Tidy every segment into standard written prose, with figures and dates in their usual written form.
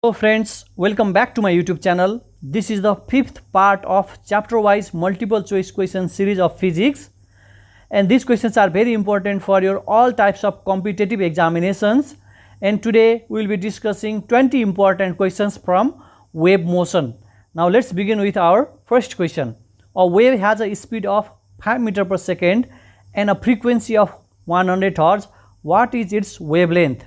Hello friends, welcome back to my YouTube channel. This is the fifth part of chapter-wise multiple choice question series of physics, and these questions are very important for your all types of competitive examinations. And today we will be discussing 20 important questions from wave motion. Now let's begin with our first question. A wave has a speed of 5 meter per second and a frequency of 100 Hz. What is its wavelength?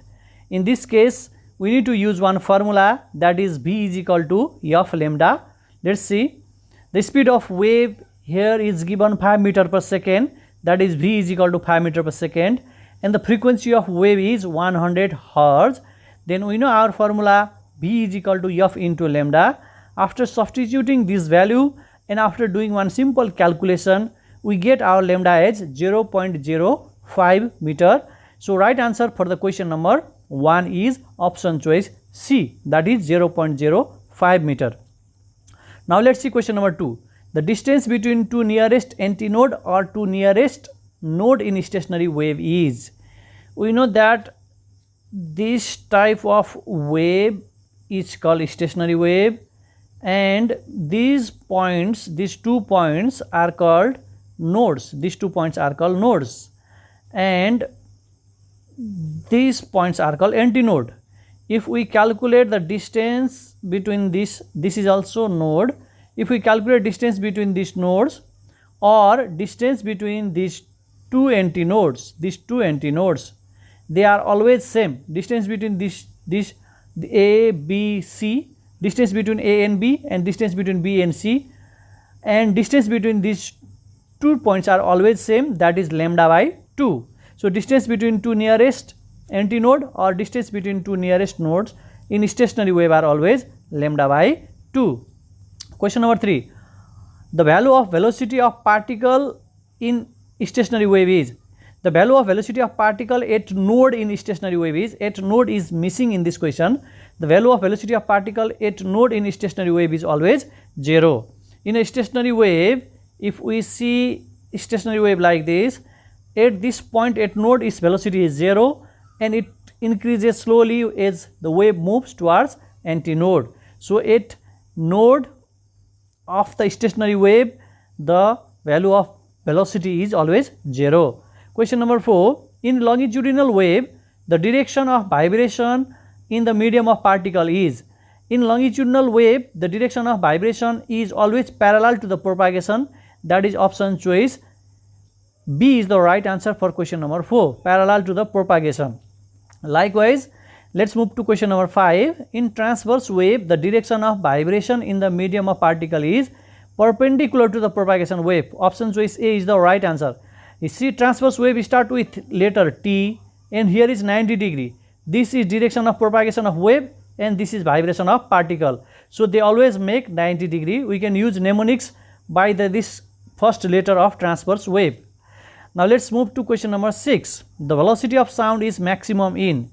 In this case, we need to use one formula, that is V is equal to F lambda. Let's see. The speed of wave here is given 5 meter per second, that is V is equal to 5 meter per second, and the frequency of wave is 100 Hz. Then we know our formula, V is equal to F into lambda. After substituting this value and after doing one simple calculation, we get our lambda as 0.05 meter. So right answer for the question number 1 is option choice C, that is 0.05 meter. Now let's see question number 2. The distance between two nearest antinode or two nearest node in stationary wave is. We know that this type of wave is called stationary wave, and these points, these 2 points are called nodes. These 2 points are called nodes, and these points are called antinode. If we calculate the distance between this is also node. If we calculate distance between these nodes or distance between these two antinodes, they are always same. Distance between this A, B, C, distance between A and B, and distance between B and C, and distance between these 2 points are always same, that is lambda by 2. So distance between two nearest antinode or distance between two nearest nodes in stationary wave are always lambda by 2. Question number 3. The value of velocity of particle in stationary wave is. The value of velocity of particle at node in stationary wave is. At node is missing in this question. The value of velocity of particle at node in stationary wave is always 0. In a stationary wave, if we see stationary wave like this, at this point at node its velocity is 0 and it increases slowly as the wave moves towards antinode. So at node of the stationary wave, the value of velocity is always 0. Question number 4. In longitudinal wave, the direction of vibration in the medium of particle is. In longitudinal wave, the direction of vibration is always parallel to the propagation, that is option choice B is the right answer for question number 4, parallel to the propagation. Likewise, let's move to question number 5. In transverse wave, the direction of vibration in the medium of particle is perpendicular to the propagation wave. Option choice A is the right answer. You see, transverse wave start with letter T and here is 90 degree. This is direction of propagation of wave and this is vibration of particle. So they always make 90 degree. We can use mnemonics by this first letter of transverse wave. Now let's move to question number 6. The velocity of sound is maximum in.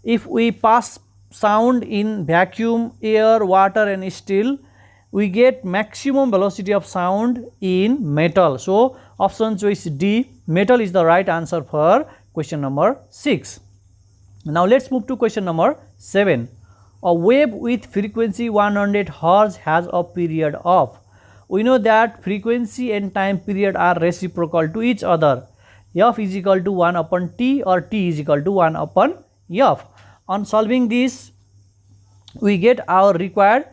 If we pass sound in vacuum, air, water and steel, we get maximum velocity of sound in metal. So option choice D, metal is the right answer for question number 6. Now let's move to question number 7. A wave with frequency 100 Hz has a period of. We know that frequency and time period are reciprocal to each other. F is equal to 1 upon T or T is equal to 1 upon F. On solving this, we get our required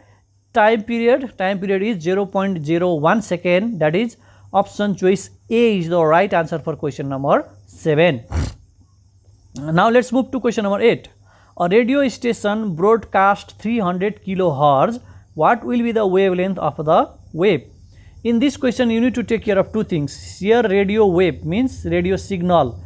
time period. Time period is 0.01 second, that is option choice A is the right answer for question number 7. Now let's move to question number 8. A radio station broadcast 300 kHz. What will be the wavelength of the wave? In this question, you need to take care of 2 things. Here radio wave means radio signal,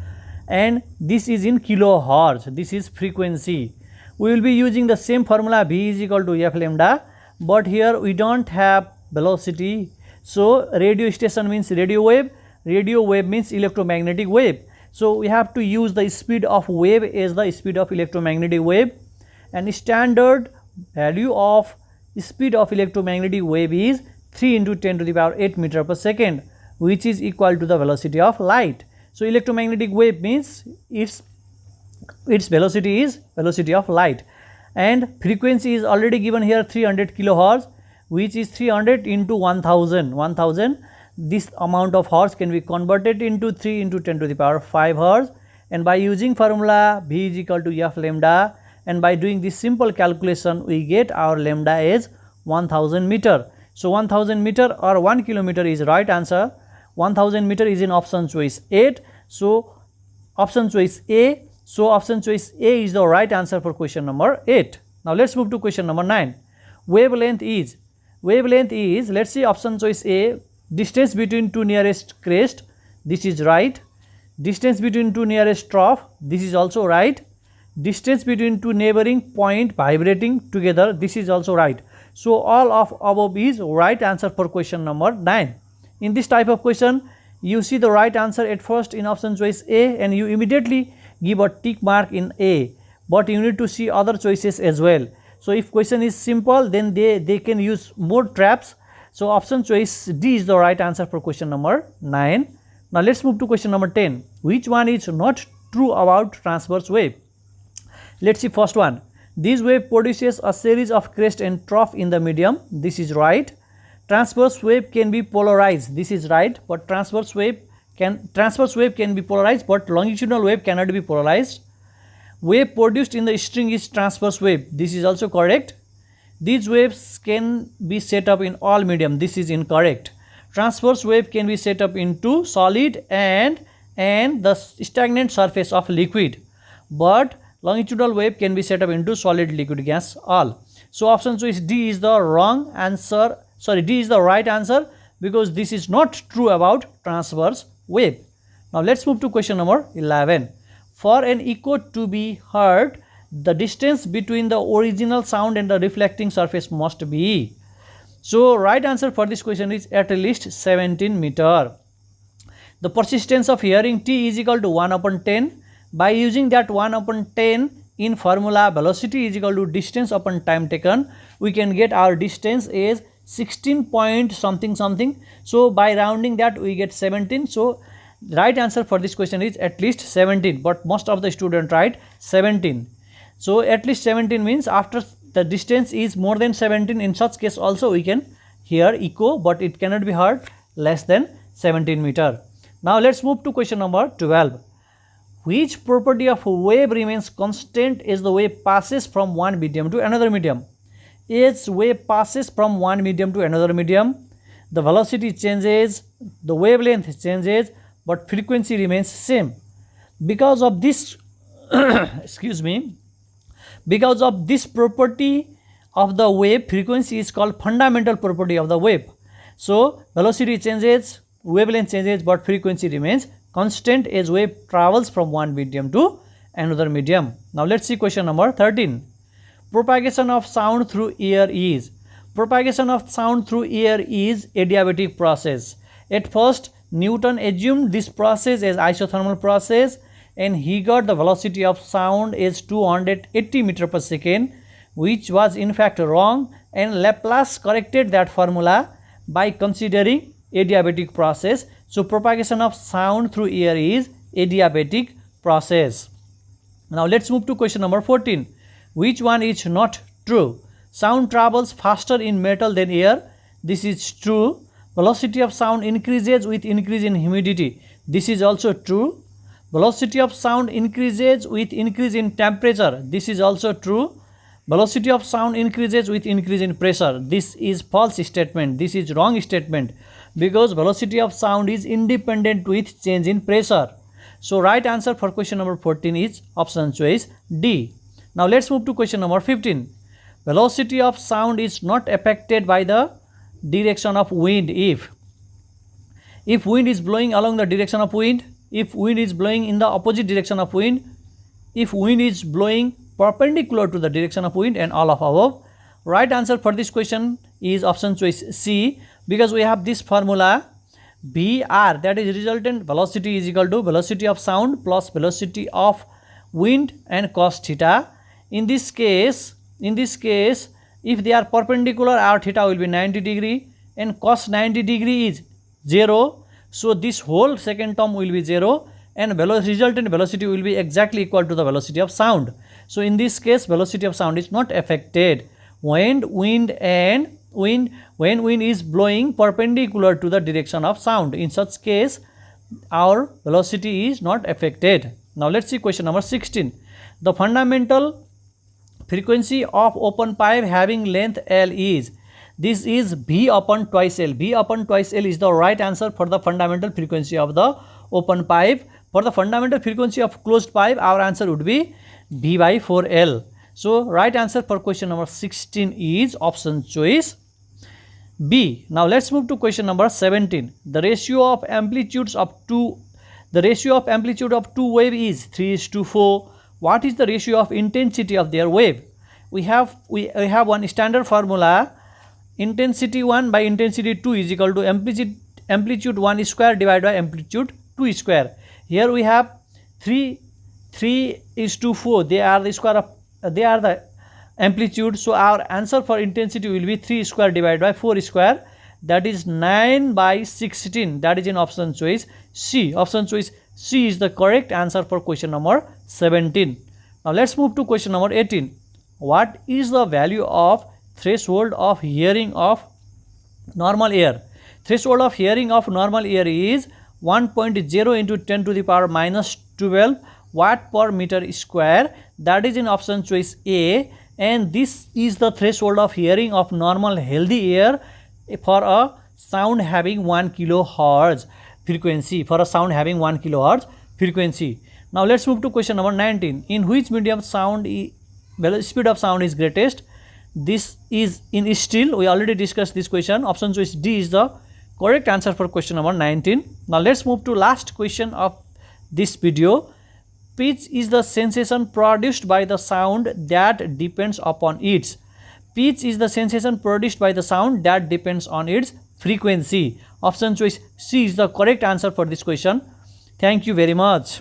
and this is in kilohertz. This is frequency. We will be using the same formula V is equal to F lambda, but here we don't have velocity. So radio station means radio wave. Radio wave means electromagnetic wave. So we have to use the speed of wave as the speed of electromagnetic wave, and standard value of speed of electromagnetic wave is 3 into 10 to the power 8 meter per second, which is equal to the velocity of light. So electromagnetic wave means its velocity is velocity of light, and frequency is already given here 300 kilohertz, which is 300 into 1000. This amount of hertz can be converted into 3 into 10 to the power 5 hertz, and by using formula V is equal to F lambda, and by doing this simple calculation we get our lambda is 1000 meter. So 1000 meter or 1 kilometer is right answer. 1000 meter is in option choice 8. So option choice A. So option choice A is the right answer for question number 8. Now let's move to question number 9. Wavelength is, let's see option choice A, distance between two nearest crest, this is right. Distance between two nearest trough, this is also right. Distance between two neighboring point vibrating together, this is also right. So all of above is right answer for question number 9. In this type of question, you see the right answer at first in option choice A and you immediately give a tick mark in A, but you need to see other choices as well. So if question is simple, then they can use more traps. So option choice D is the right answer for question number 9. Now let's move to question number 10. Which one is not true about transverse wave? Let's see first one. This wave produces a series of crest and trough in the medium, this is right. Transverse wave can be polarized, this is right, but transverse wave can be polarized, but longitudinal wave cannot be polarized. Wave produced in the string is transverse wave, this is also correct. These waves can be set up in all medium, this is incorrect. Transverse wave can be set up into solid and the stagnant surface of liquid, but longitudinal wave can be set up into solid, liquid, gas, all. So option choice D is the wrong answer. Sorry, D is the right answer because this is not true about transverse wave. Now let's move to question number 11. For an echo to be heard, the distance between the original sound and the reflecting surface must be. So right answer for this question is at least 17 meter. The persistence of hearing T is equal to 1 upon 10. By using that 1 upon 10 in formula velocity is equal to distance upon time taken, we can get our distance is 16 point something. So by rounding that we get 17. So right answer for this question is at least 17, but most of the students write 17. So at least 17 means after the distance is more than 17, in such case also we can hear echo, but it cannot be heard less than 17 meter. Now let's move to question number 12. Which property of wave remains constant as the wave passes from one medium to another medium? As wave passes from one medium to another medium, the velocity changes, the wavelength changes, but frequency remains same. Because of this excuse me, because of this property of the wave, frequency is called fundamental property of the wave. So velocity changes, wavelength changes, but frequency remains constant as wave travels from one medium to another medium. Now let's see question number 13. Propagation of sound through air is. Propagation of sound through air is adiabatic process. At first Newton assumed this process as isothermal process and he got the velocity of sound as 280 meter per second, which was in fact wrong, and Laplace corrected that formula by considering adiabatic process. So propagation of sound through air is adiabatic process. Now let's move to question number 14. Which one is not true? Sound travels faster in metal than air, this is true. Velocity of sound increases with increase in humidity, this is also true. Velocity of sound increases with increase in temperature, this is also true. Velocity of sound increases with increase in pressure, this is false statement, this is wrong statement, because velocity of sound is independent with change in pressure. So right answer for question number 14 is option choice D. Now let's move to question number 15. Velocity of sound is not affected by the direction of wind if wind is blowing along the direction of wind, if wind is blowing in the opposite direction of wind, if wind is blowing perpendicular to the direction of wind, and all of above. Right answer for this question is option choice C, because we have this formula VR, that is resultant velocity is equal to velocity of sound plus velocity of wind and cos theta. In this case, if they are perpendicular, our theta will be 90 degree and cos 90 degree is 0. So this whole second term will be 0 and resultant velocity will be exactly equal to the velocity of sound. So in this case, velocity of sound is not affected. When wind is blowing perpendicular to the direction of sound, in such case our velocity is not affected. Now let's see question number 16. The fundamental frequency of open pipe having length L is, this is V upon twice L. V upon twice L is the right answer for the fundamental frequency of the open pipe. For the fundamental frequency of closed pipe, our answer would be V by 4L. So right answer for question number 16 is option choice B. Now let's move to question number 17. The ratio of amplitude of two wave is 3:4. What is the ratio of intensity of their wave? We have one standard formula. Intensity 1 by intensity 2 is equal to amplitude 1 square divided by amplitude 2 square. Here we have 3:4. They are the amplitude. So our answer for intensity will be 3 square divided by 4 square. That is 9 by 16. That is in option choice C. Option choice C is the correct answer for question number 17. Now let's move to question number 18. What is the value of threshold of hearing of normal air? Threshold of hearing of normal air is 1.0 into 10 to the power minus 12 watt per meter square. That is in option choice A, and this is the threshold of hearing of normal healthy air for a sound having 1 kilohertz frequency. Now let's move to question number 19. In which medium speed of sound is greatest? This is in steel. We already discussed this question. Option choice D is the correct answer for question number 19. Now let's move to last question of this video. Pitch is the sensation produced by the sound that depends upon its. Pitch is the sensation produced by the sound that depends on its frequency. Option choice C is the correct answer for this question. Thank you very much.